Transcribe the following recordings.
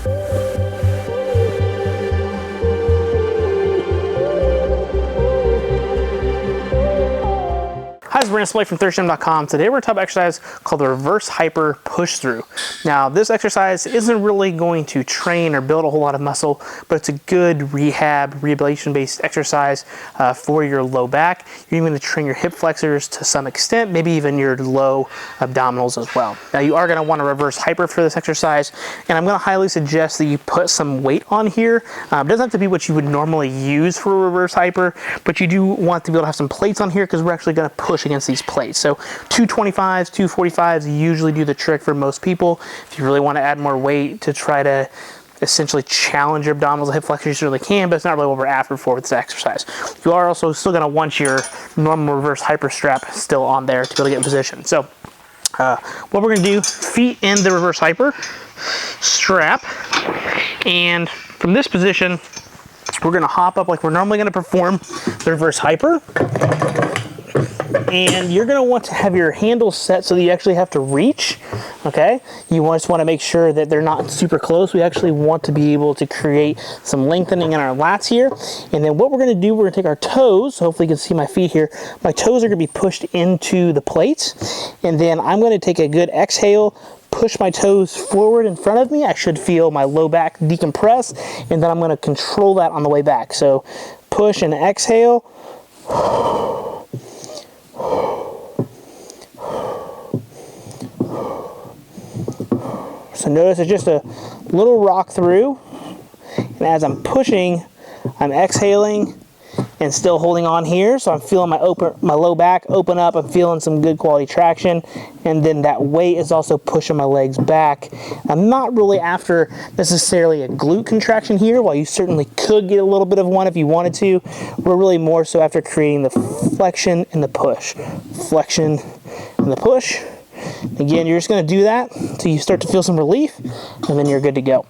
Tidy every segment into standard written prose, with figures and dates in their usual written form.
Hi, this is Brandon Splay from ThirstGym.com. Today we're going to talk about an exercise called the reverse hyper push through. Now, this exercise isn't really going to train or build a whole lot of muscle, but it's a good rehabilitation-based exercise for your low back. You're even going to train your hip flexors to some extent, maybe even your low abdominals as well. Now, you are going to want to reverse hyper for this exercise, and I'm going to highly suggest that you put some weight on here. It doesn't have to be what you would normally use for a reverse hyper, but you do want to be able to have some plates on here because we're actually going to push against these plates. So 225s, 245s usually do the trick for most people. If you really want to add more weight to try to essentially challenge your abdominals and hip flexors, you certainly can, but it's not really what we're after for with this exercise. You are also still going to want your normal reverse hyper strap still on there to be able to get in position. So what we're going to do, feet in the reverse hyper strap, and from this position we're going to hop up like we're normally going to perform the reverse hyper. And you're going to want to have your handles set so that you actually have to reach, okay? You just want to make sure that they're not super close. We actually want to be able to create some lengthening in our lats here. And then what we're going to do, we're going to take our toes, hopefully you can see my feet here. My toes are going to be pushed into the plates. And then I'm going to take a good exhale, push my toes forward in front of me. I should feel my low back decompress. And then I'm going to control that on the way back. So push and exhale. So notice it's just a little rock through, and as I'm pushing, I'm exhaling and still holding on here. So I'm feeling my low back open up. I'm feeling some good quality traction, and then that weight is also pushing my legs back. I'm not really after necessarily a glute contraction here, while you certainly could get a little bit of one if you wanted to. We're really more so after creating the flexion and the push. Flexion and the push. Again, you're just going to do that until you start to feel some relief, and then you're good to go.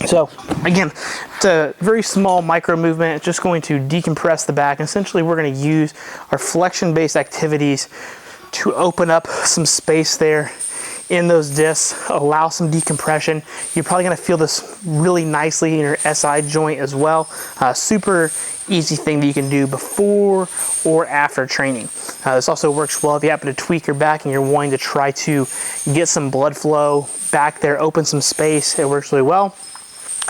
So again, it's a very small micro movement. It's just going to decompress the back. And essentially, we're going to use our flexion-based activities to open up some space there in those discs, allow some decompression. You're probably going to feel this really nicely in your SI joint as well. Super easy thing that you can do before or after training. This also works well if you happen to tweak your back and you're wanting to try to get some blood flow back there, open some space. It works really well.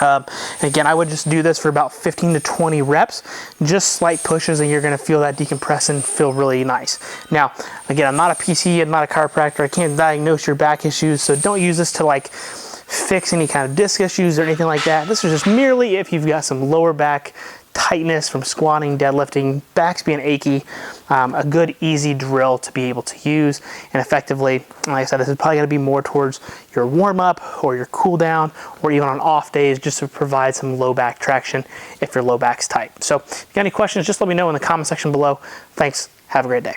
And again, I would just do this for about 15 to 20 reps, just slight pushes, and you're going to feel that decompress and feel really nice. Now, again, I'm not a PT, I'm not a chiropractor, I can't diagnose your back issues, so don't use this to like fix any kind of disc issues or anything like that. This is just merely if you've got some lower back tightness from squatting, deadlifting, backs being achy, a good easy drill to be able to use. And effectively, like I said, this is probably going to be more towards your warm-up or your cool-down, or even on off days, just to provide some low back traction if your low back's tight. So if you got any questions, just let me know in the comment section below. Thanks. Have a great day.